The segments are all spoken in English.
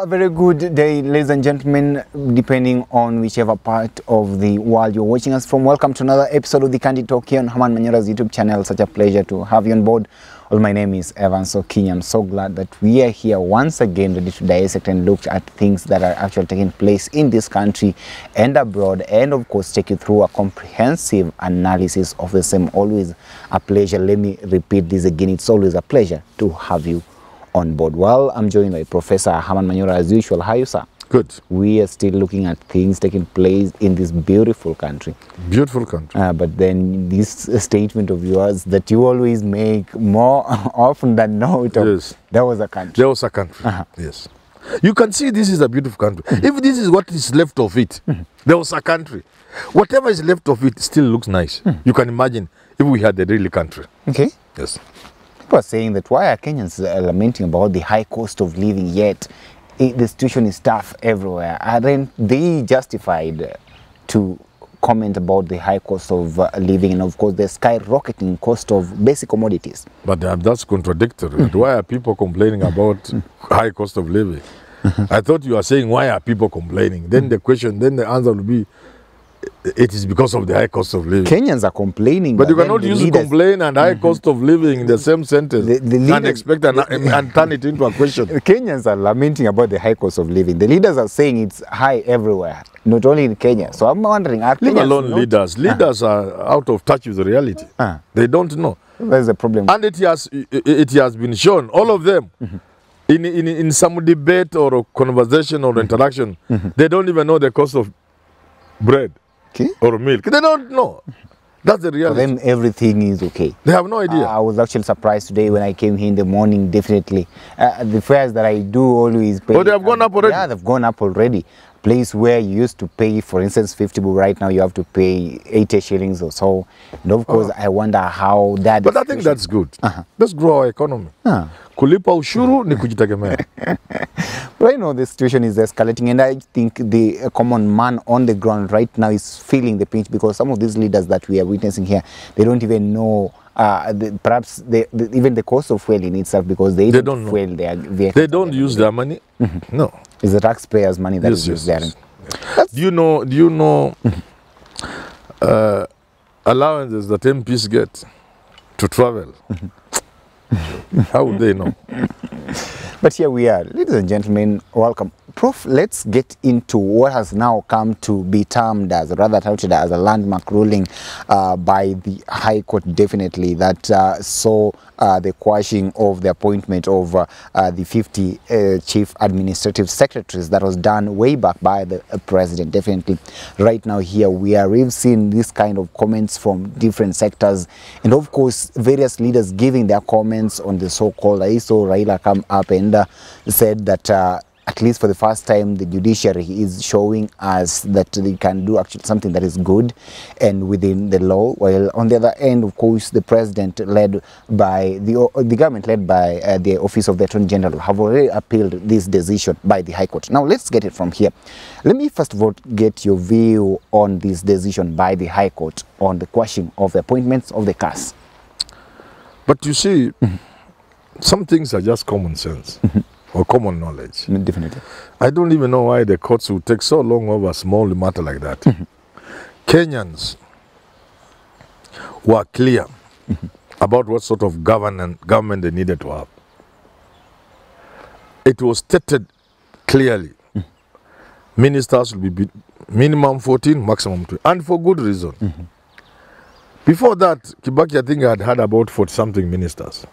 Well, a very good day, ladies and gentlemen, depending on whichever part of the world you're watching us from. Welcome to another episode of the Candid Talk here on Herman Manyora's YouTube channel. Such a pleasure to have you on board. Well, my name is Evan Sokinya. I'm so glad that we are here once again, ready to dissect and look at things that are actually taking place in this country and abroad, and of course take you through a comprehensive analysis of the same. Always a pleasure. Let me repeat this again. It's always a pleasure to have you on board. Well, I'm joined by Professor Herman Manyora as usual. How are you, sir? Good. We are still looking at things taking place in this beautiful country. Beautiful country. But then this statement of yours that you always make more often than not, yes, there was a country. There was a country, yes. You can see this is a beautiful country. If this is what is left of it, there was a country. Whatever is left of it still looks nice. You can imagine if we had a real country. Okay. Yes. People are saying that why are Kenyans lamenting about the high cost of living, yet the situation is tough everywhere? Aren't they justified to comment about the high cost of living and of course the skyrocketing cost of basic commodities? But that's contradictory. Why are people complaining about high cost of living? I thought you were saying why are people complaining? Then the question, then the answer would be it is because of the high cost of living. Kenyans are complaining. But you cannot use complain and high cost of living in the same sentence and expect and turn it into a question. Kenyans are lamenting about the high cost of living. The leaders are saying it's high everywhere, not only in Kenya. So I'm wondering, are Leave alone leaders. Leaders are out of touch with reality. They don't know. That's the problem. And it has been shown, all of them, in some debate or a conversation or interaction, they don't even know the cost of bread. Or milk. They don't know. That's the reality. For them, everything is okay. They have no idea. I was actually surprised today when I came here in the morning, definitely. The fares that I do always pay. Oh, they have gone up already? Yeah, they've gone up already. Place where you used to pay, for instance, 50, but right now you have to pay 80 shillings or so. And of course, I wonder how that... But I think that's good. Let's grow our economy. Kulipa ushuru ni kujitegemea. Right now, the situation is escalating, and I think the common man on the ground right now is feeling the pinch, because some of these leaders that we are witnessing here, they don't even know perhaps even the cost of fuel in itself, because they don't fuel their vehicles. They don't use their money. No, it's the taxpayers' money that is used there. Do you know allowances that MPs get to travel? How would they know? But here we are, ladies and gentlemen, welcome. Prof, let's get into what has now come to be termed as, rather touted as, a landmark ruling by the High Court, definitely, that saw the quashing of the appointment of the 50 chief administrative secretaries that was done way back by the president, definitely. Right now here we've seen this kind of comments from different sectors, and of course various leaders giving their comments on the so-called. I saw Raila come up and said that at least for the first time, the judiciary is showing us that they can do actually something that is good and within the law. While on the other end, of course, the president, led by the government, led by the Office of the Attorney General, have already appealed this decision by the High Court. Now, let's get it from here. Let me first of all get your view on this decision by the High Court on the quashing of the appointments of the CAS. But you see, some things are just common sense. Or common knowledge. Definitely. I don't even know why the courts would take so long over a small matter like that. Kenyans were clear about what sort of government they needed to have. It was stated clearly. Ministers will be minimum 14, maximum 2, and for good reason. Before that, Kibaki, I think, had about 40-something ministers.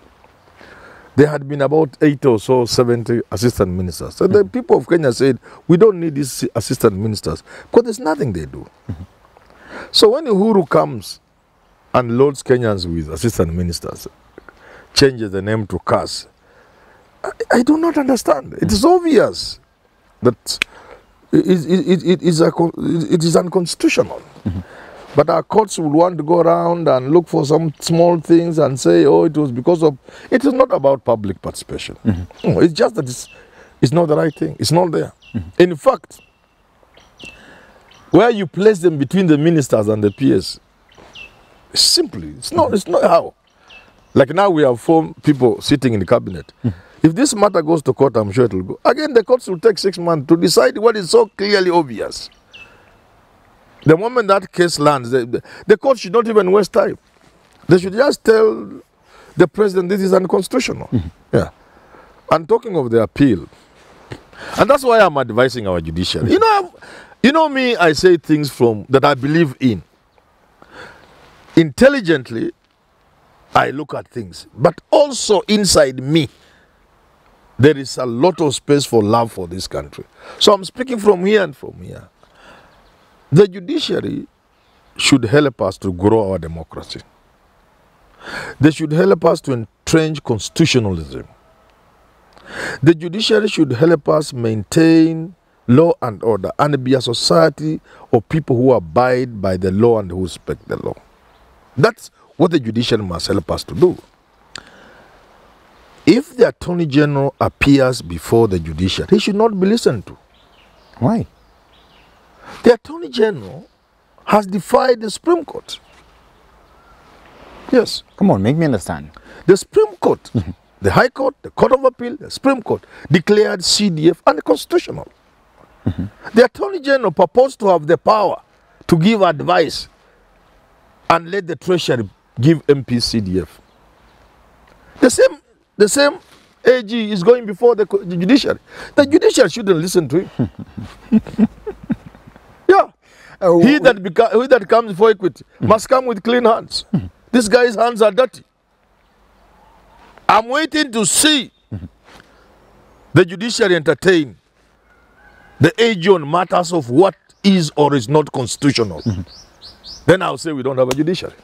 There had been about 80 or so, 70 assistant ministers. So the people of Kenya said, we don't need these assistant ministers, because there's nothing they do. So when Uhuru comes and loads Kenyans with assistant ministers, changes the name to CAS, I do not understand. It is obvious that it is unconstitutional. But our courts will want to go around and look for some small things and say, oh, it was because of... It is not about public participation. No, it's just that it's not the right thing. It's not there. In fact, where you place them between the ministers and the PS, simply, it's not how. Like now we have 4 people sitting in the cabinet. If this matter goes to court, I'm sure it will go. Again, the courts will take 6 months to decide what is so clearly obvious. The moment that case lands, the court should not even waste time. They should just tell the president this is unconstitutional. Yeah. And talking of the appeal, and that's why I'm advising our judiciary. You know me, I say things that I believe in. Intelligently, I look at things. But also inside me, there is a lot of space for love for this country. So I'm speaking from here and from here. The judiciary should help us to grow our democracy. They should help us to entrench constitutionalism. The judiciary should help us maintain law and order and be a society of people who abide by the law and who respect the law. That's what the judiciary must help us to do. If the Attorney General appears before the judiciary, he should not be listened to. Why? The Attorney General has defied the Supreme Court. Yes. Come on, make me understand. The Supreme Court, the High Court, the Court of Appeal, the Supreme Court declared CDF unconstitutional. The Attorney General proposed to have the power to give advice and let the Treasury give MP CDF. The same AG is going before the judiciary. The judiciary shouldn't listen to him. Yeah. He that comes for equity must come with clean hands. This guy's hands are dirty. I'm waiting to see the judiciary entertain the AG on matters of what is or is not constitutional. Then I'll say we don't have a judiciary.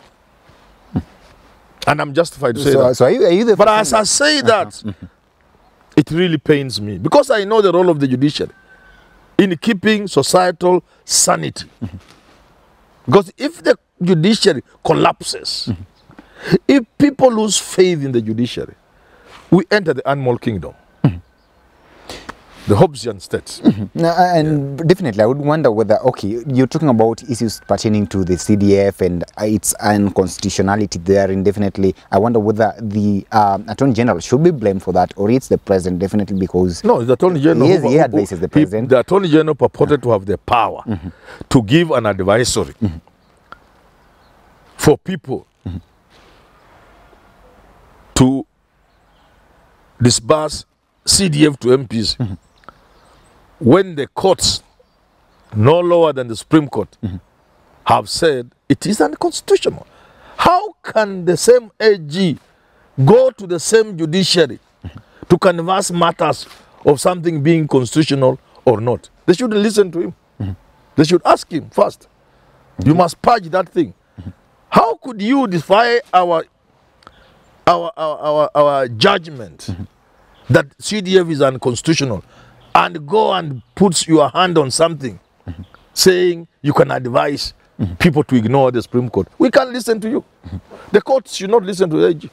And I'm justified to say that. So are you the but as I say that, it really pains me. Because I know the role of the judiciary in keeping societal sanity. Because if the judiciary collapses, if people lose faith in the judiciary, we enter the animal kingdom. The Hobbesian states. And definitely, I would wonder whether, okay, you're talking about issues pertaining to the CDF and its unconstitutionality there, and definitely, I wonder whether the Attorney General should be blamed for that, or it's the President, definitely, because... No, it's the Attorney General he advises the President. The Attorney General purported to have the power to give an advisory for people to disburse CDF to MPs. When the courts, no lower than the Supreme Court, have said it is unconstitutional. How can the same AG go to the same judiciary to canvass matters of something being constitutional or not? They shouldn't listen to him. They should ask him first. You must purge that thing. How could you defy our judgment that CDF is unconstitutional and go and put your hand on something saying you can advise people to ignore the Supreme Court? We can't listen to you. The courts should not listen to the AG.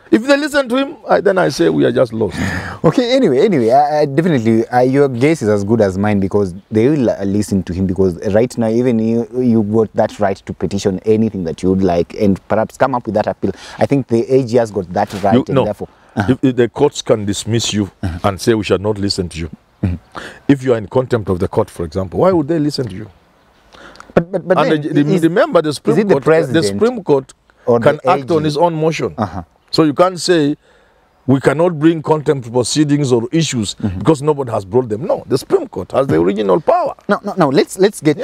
If they listen to him, then I say we are just lost. Okay, anyway, definitely, your guess is as good as mine, because they will listen to him, because right now, even you got that right to petition anything that you would like and perhaps come up with that appeal. I think the AG has got that right, and therefore... If the courts can dismiss you and say we shall not listen to you. If you are in contempt of the court, for example, why would they listen to you? But remember, the Supreme Court can act on its own motion. So you can't say we cannot bring contempt proceedings or issues because nobody has brought them. No, the Supreme Court has the original power. No. Let's get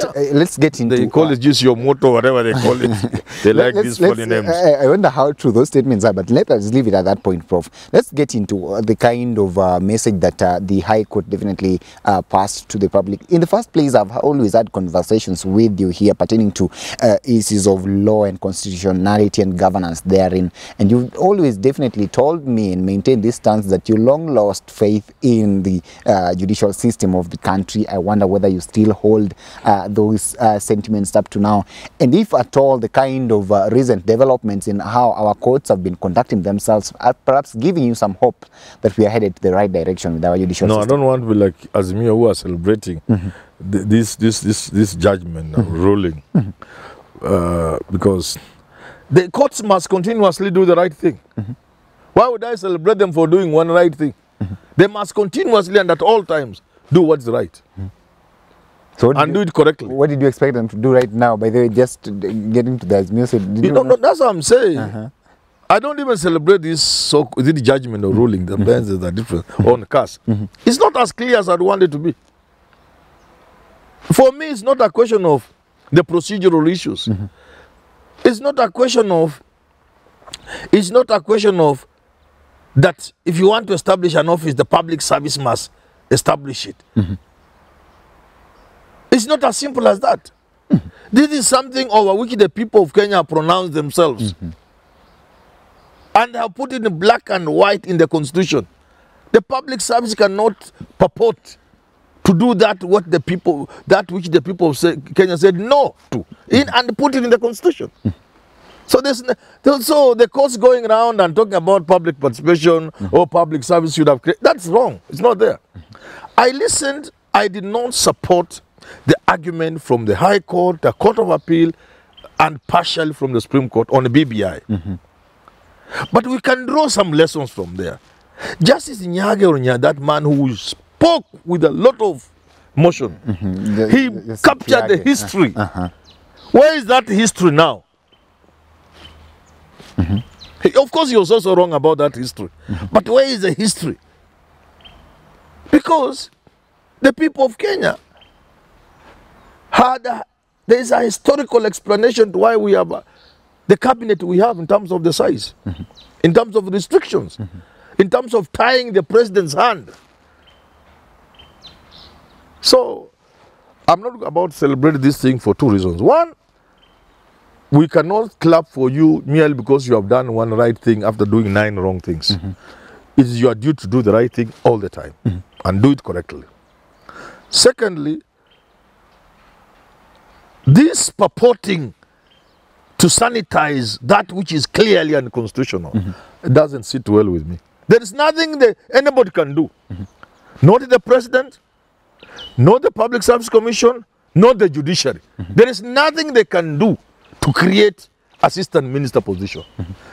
into. They call it just your motto, whatever they call it. They like these funny names. I wonder how true those statements are, but let us leave it at that point, Prof. Let's get into the kind of message that the High Court definitely passed to the public. In the first place, I've always had conversations with you here pertaining to issues of law and constitutionality and governance therein, and you've always definitely told me and maintain this stance that you long lost faith in the judicial system of the country. I wonder whether you still hold those sentiments up to now, and if at all the kind of recent developments in how our courts have been conducting themselves are perhaps giving you some hope that we are headed the right direction with our judicial system. I don't want to be like Azimio, who are celebrating this judgment ruling, because the courts must continuously do the right thing. Why would I celebrate them for doing one right thing? They must continuously and at all times do what's right. So and do it correctly. What did you expect them to do right now? By the way, just getting to that music. No, that's what I'm saying. I don't even celebrate this this judgment or ruling. The benches are different on cast. It's not as clear as I want it to be. For me, it's not a question of the procedural issues. It's not a question of. It's not a question of that if you want to establish an office, the public service must establish it. It's not as simple as that. This is something over which the people of Kenya pronounce themselves. And have put it in black and white in the constitution. The public service cannot purport to do that which the people of Kenya said no to, and put it in the constitution. So the courts going around and talking about public participation or public service should have created, that's wrong. It's not there. I listened. I did not support the argument from the High Court, the Court of Appeal, and partially from the Supreme Court on the BBI. But we can draw some lessons from there. Justice Nyage, that man who spoke with a lot of emotion, he captured the history. Where is that history now? Of course, he was also wrong about that history. But where is the history? Because the people of Kenya there is a historical explanation to why we have the cabinet we have in terms of the size, in terms of restrictions, in terms of tying the president's hand. So, I'm not about to celebrate this thing for two reasons. One, we cannot clap for you merely because you have done one right thing after doing 9 wrong things. It is your duty to do the right thing all the time and do it correctly. Secondly, this purporting to sanitize that which is clearly unconstitutional doesn't sit well with me. There is nothing that anybody can do. Not the president, not the Public Service Commission, not the judiciary. There is nothing they can do to create assistant minister position.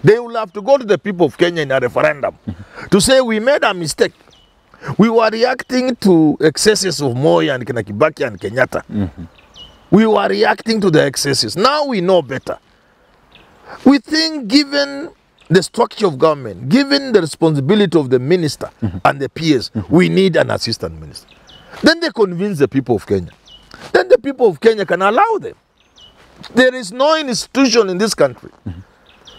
They will have to go to the people of Kenya in a referendum to say we made a mistake. We were reacting to excesses of Moi and Kibaki and Kenyatta. We were reacting to the excesses. Now we know better. We think given the structure of government, given the responsibility of the minister and the PS, we need an assistant minister. Then they convince the people of Kenya. Then the people of Kenya can allow them. There is no institution in this country,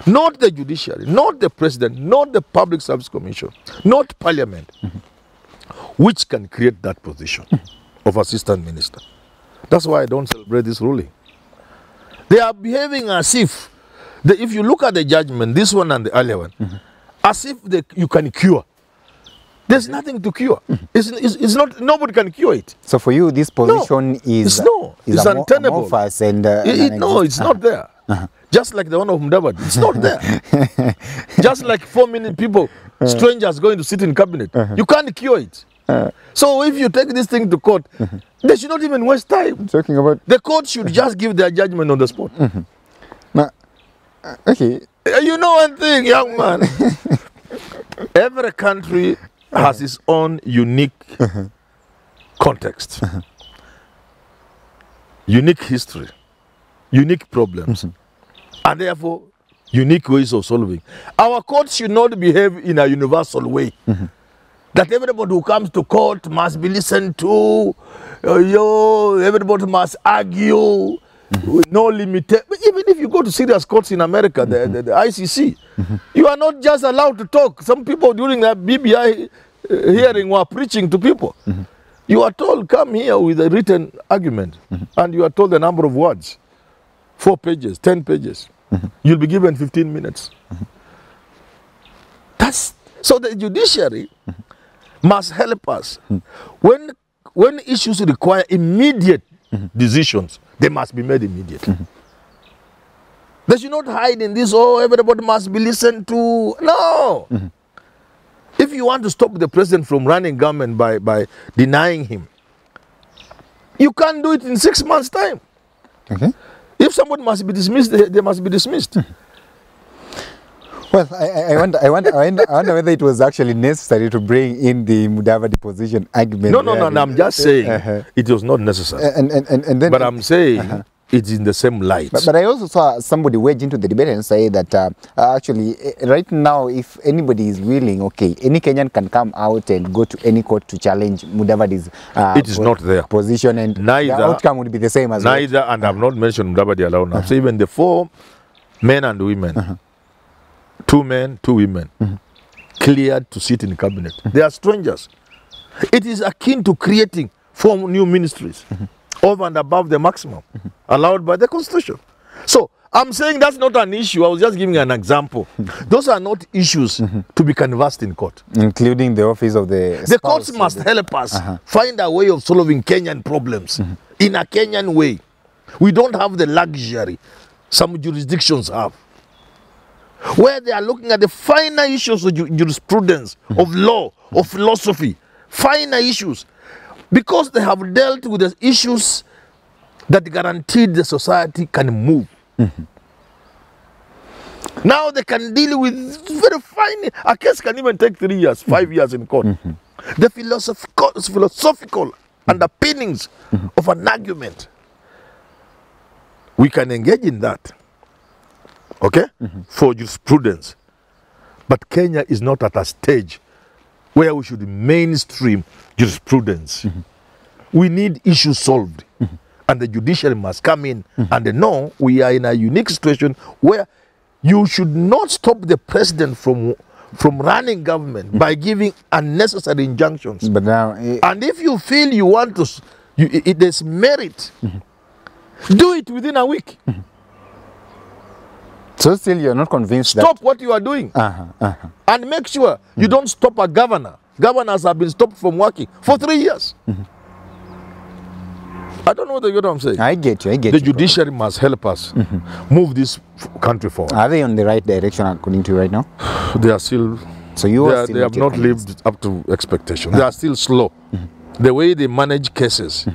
not the judiciary, not the president, not the Public Service Commission, not parliament, which can create that position of assistant minister. That's why I don't celebrate this ruling. They are behaving as if, if you look at the judgment, this one and the earlier one, as if you can cure. There's nothing to cure. It's not. Nobody can cure it. So for you, this position is untenable. No, it's not there. Just like the one of Mudavadi, it's not there. Just like 4 million people, strangers going to sit in cabinet, you can't cure it. So if you take this thing to court, they should not even waste time. Talking about the court should just give their judgment on the spot. Now, okay. You know one thing, young man. Every country has its own unique context, unique history, unique problems, and therefore unique ways of solving. Our courts should not behave in a universal way. That everybody who comes to court must be listened to, everybody must argue, with no limitation. Even if you go to serious courts in America, the ICC, you are not just allowed to talk. Some people during that BBI hearing were preaching to people. You are told, come here with a written argument, and you are told the number of words, 4 pages, 10 pages. You'll be given 15 minutes. So the judiciary must help us. When issues require immediate decisions, they must be made immediately. They should not hide in this, everybody must be listened to. No. If you want to stop the president from running government by denying him, you can't do it in 6 months' time. If somebody must be dismissed, they must be dismissed. Well, I wonder whether it was actually necessary to bring in the Mudavadi position argument. No, I'm just saying it was not necessary. And then, but I'm saying it's in the same light. But I also saw somebody wedge into the debate and say that actually, right now, if anybody is willing, okay, any Kenyan can come out and go to any court to challenge Mudavadi's it is not there. Position, and neither, the outcome would be the same as well. Neither, and I've not mentioned Mudavadi alone. I've said even the 4 men and women, 2 men, 2 women, cleared to sit in cabinet. They are strangers. It is akin to creating 4 new ministries. Over and above the maximum allowed by the constitution. So I'm saying that's not an issue. I was just giving an example. Those are not issues to be canvassed in court. Including the office of the courts must help us find a way of solving Kenyan problems in a Kenyan way. We don't have the luxury some jurisdictions have, where they are looking at the finer issues of jurisprudence, of law, of philosophy, finer issues. Because they have dealt with the issues that guaranteed the society can move. Now they can deal with very fine. A case can even take 3 years, 5 years in court. The philosophical underpinnings of an argument, we can engage in that, okay, for jurisprudence. But Kenya is not at a stage where we should mainstream jurisprudence. We need issues solved. And the judiciary must come in and know we are in a unique situation where you should not stop the president from running government by giving unnecessary injunctions. But now, and if you feel you want to, there's merit, do it within a week. So still you're not convinced Stop what you are doing. And make sure you don't stop a governor. Governors have been stopped from working for 3 years. I don't know what I'm saying. I get you. The judiciary must help us move this country forward. Are they on the right direction according to you right now? They are still... So you are still they have not lived up to expectation. They are still slow. The way they manage cases,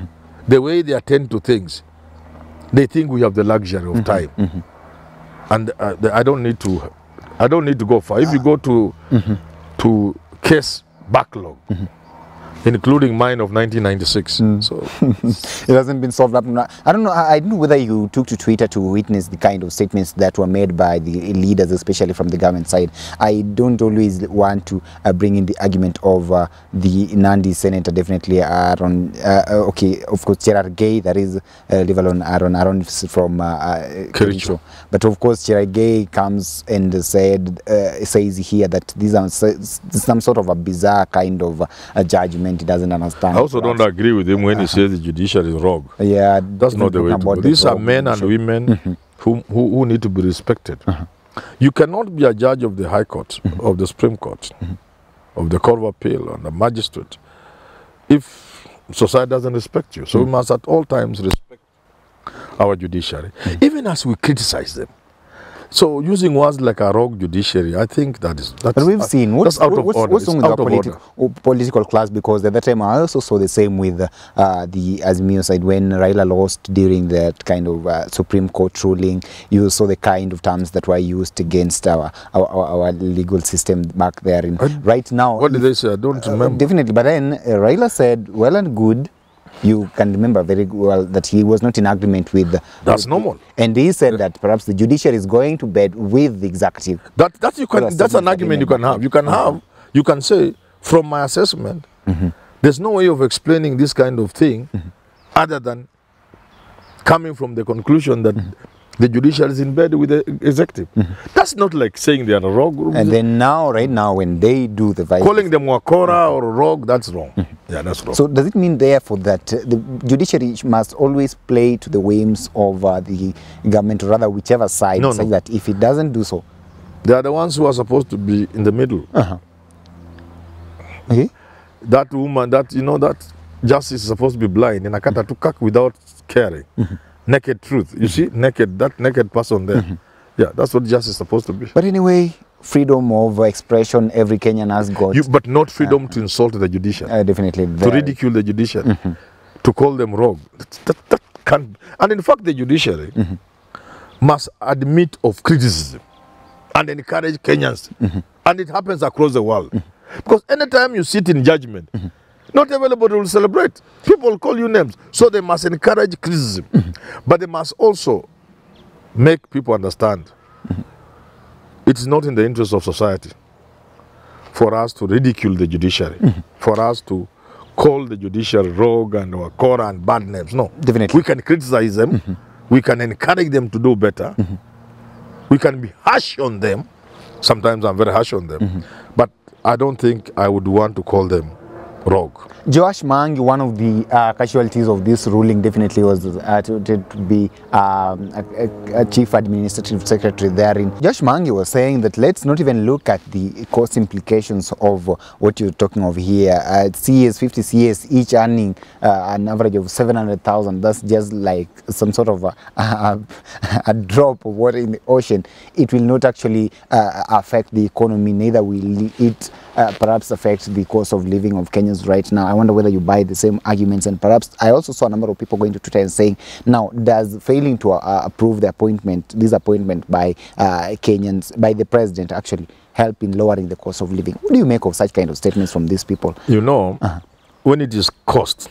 the way they attend to things, they think we have the luxury of time. And I don't need to go far. If you go to case backlog, including mine of 1996. So it hasn't been solved up. I don't know. I don't know whether you took to Twitter to witness the kind of statements that were made by the leaders, especially from the government side. I don't always want to bring in the argument of the Nandi senator, definitely Aaron. Okay, of course, Cherargei, that is Levalon Aaron from Kericho. But of course, Cherargei comes and says here that these are some sort of a bizarre kind of judgment. He doesn't understand. I also don't agree with him when he says the judiciary is wrong. Yeah, that's not the way to go. These are men and women who need to be respected. You cannot be a judge of the High Court, of the Supreme Court, of the Court of Appeal, and the magistrate if society doesn't respect you. So we must at all times respect our judiciary, even as we criticize them. So using words like a rogue judiciary, I think that's but we've seen what's out of order. What's wrong with the political class? Because at that time I also saw the same with the Azimio side when Raila lost during that kind of Supreme Court ruling. You saw the kind of terms that were used against our legal system back there. Right now, what did they say? I don't remember. Definitely, but then Raila said, "Well and good." You can remember very well that he was not in agreement with... That's normal. And he said that perhaps the judiciary is going to bed with the executive. That's an argument you can have. You can say, from my assessment, there's no way of explaining this kind of thing other than coming from the conclusion that the judiciary is in bed with the executive. That's not like saying they are a rogue. And then now, right now, when they do the vice... Calling them wakora or rogue, that's wrong. Yeah, that's wrong. So does it mean, therefore, that the judiciary must always play to the whims of the government, or rather whichever side, no. that if it doesn't do so... They are the ones who are supposed to be in the middle. Okay. That woman, that justice is supposed to be blind and akata to kak without caring. Naked truth. You see, that naked person there. Yeah, that's what justice is supposed to be. But anyway, freedom of expression, every Kenyan has got. But not freedom to insult the judiciary. Definitely. To ridicule the judiciary. To call them rogue. That can't. And in fact, the judiciary must admit of criticism. and encourage Kenyans. And it happens across the world. Because anytime you sit in judgment, not everybody will celebrate. People call you names. So they must encourage criticism. But they must also make people understand it is not in the interest of society for us to ridicule the judiciary, for us to call the judiciary rogue and or Cora and bad names. No. Definitely. We can criticize them. We can encourage them to do better. We can be harsh on them. Sometimes I'm very harsh on them. But I don't think I would want to call them rogue. Joash Mangi, one of the casualties of this ruling, definitely was to be a chief administrative secretary therein. Joash Mangi was saying that let's not even look at the cost implications of what you're talking of here. CS, 50 CS, each earning an average of 700,000. That's just like some sort of a drop of water in the ocean. It will not actually affect the economy, neither will it perhaps affect the cost of living of Kenyans right now. I wonder whether you buy the same arguments, and perhaps I also saw a number of people going to Twitter and saying, now, does failing to approve the this appointment by Kenyans, by the president actually, help in lowering the cost of living? What do you make of such kind of statements from these people? You know, when it is cost,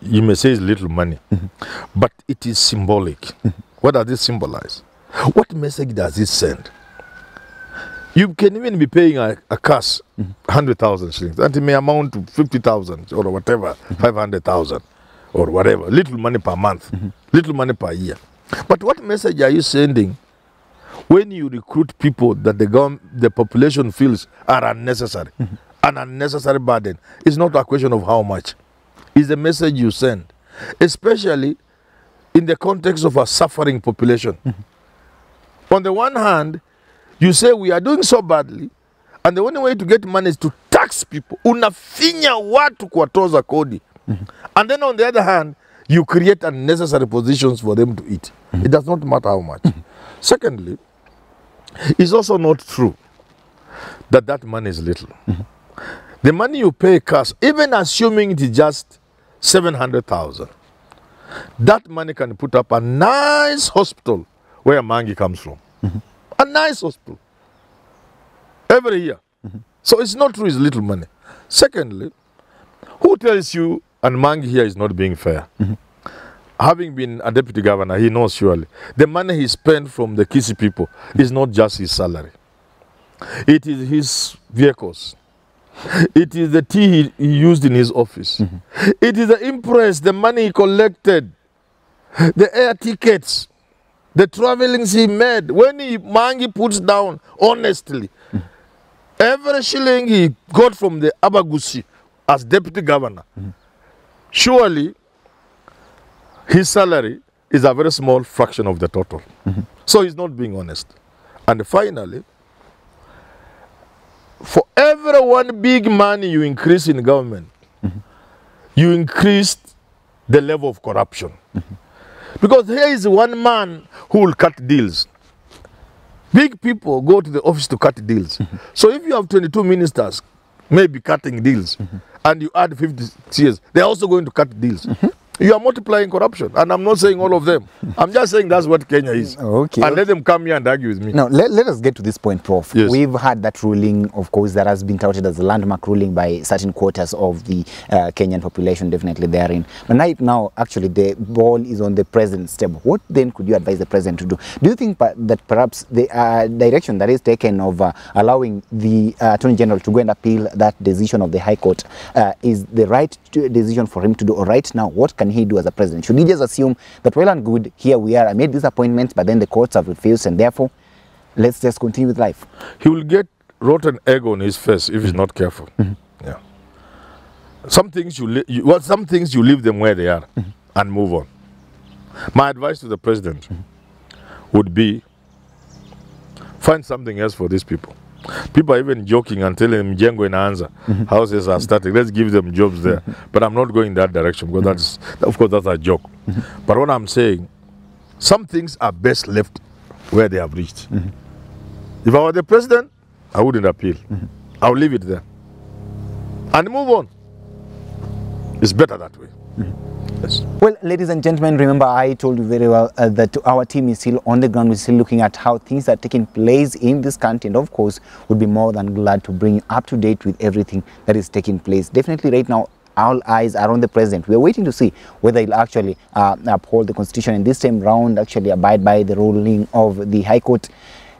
you may say it's little money, but it is symbolic. What does this symbolize? What message does it send? You can even be paying a cash 100,000 shillings, and it may amount to 50,000 or whatever, 500,000 or whatever, little money per month, little money per year. But what message are you sending when you recruit people that the population feels are unnecessary, an unnecessary burden? It's not a question of how much. It's the message you send, especially in the context of a suffering population. On the one hand, you say we are doing so badly, and the only way to get money is to tax people. Unafinya watu kuwatoza kodi. And then on the other hand, you create unnecessary positions for them to eat. It does not matter how much. Secondly, it's also not true that that money is little. The money you pay cash, even assuming it is just 700,000, that money can put up a nice hospital where Mangi comes from. A nice hospital every year. So it's not true, it's little money. Secondly, who tells you and Mangi here is not being fair? Having been a deputy governor, he knows surely. The money he spent from the Kisi people is not just his salary. It is his vehicles. It is the tea he used in his office. It is the impress, the money he collected, the air tickets, the travelings he made. When Mangi puts down, honestly, every shilling he got from the Abagusi as deputy governor, surely his salary is a very small fraction of the total. So he's not being honest. And finally, for every one big money you increase in government, you increased the level of corruption. Because here is one man who will cut deals. Big people go to the office to cut deals. So if you have 22 ministers maybe cutting deals, and you add 50 years, they're also going to cut deals. You are multiplying corruption. And I'm not saying all of them. I'm just saying that's what Kenya is. Okay. And let them come here and argue with me. Now, let us get to this point, Prof. Yes. We've had that ruling, of course, that has been touted as a landmark ruling by certain quarters of the Kenyan population, definitely therein. But right now, actually, the ball is on the president's table. What then could you advise the president to do? Do you think that perhaps the direction that is taken of allowing the Attorney General to go and appeal that decision of the High Court is the right decision for him to do? Or right now, what can he do as a president? Should he just assume that, well and good, here we are, I made these appointments, but then the courts have refused, and therefore, let's just continue with life? He will get rotten egg on his face if he's not careful. Yeah. Some things you leave them where they are and move on. My advice to the president would be, find something else for these people. People are even joking and telling them, Jengo and Anza, houses are starting, let's give them jobs there. But I'm not going in that direction, because of course, that's a joke. But what I'm saying, some things are best left where they have reached. If I were the president, I wouldn't appeal. I'll leave it there and move on. It's better that way. Yes. Well, ladies and gentlemen, remember I told you very well that our team is still on the ground. We're still looking at how things are taking place in this country, and of course, we'll be more than glad to bring you up to date with everything that is taking place. Definitely right now, all eyes are on the president. We're waiting to see whether he'll actually uphold the constitution and this time round actually abide by the ruling of the High Court.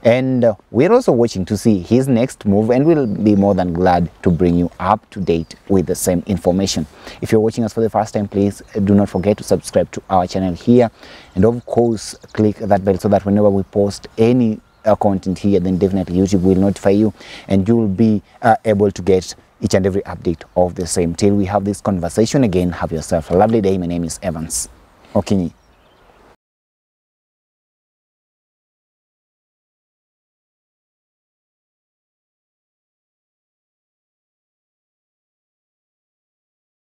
And we're also watching to see his next move, and we'll be more than glad to bring you up to date with the same information. If you're watching us for the first time, please do not forget to subscribe to our channel here, and of course click that bell so that whenever we post any content here, then definitely YouTube will notify you, and you will be able to get each and every update of the same. Till we have this conversation again, have yourself a lovely day. My name is Evans Okinyi.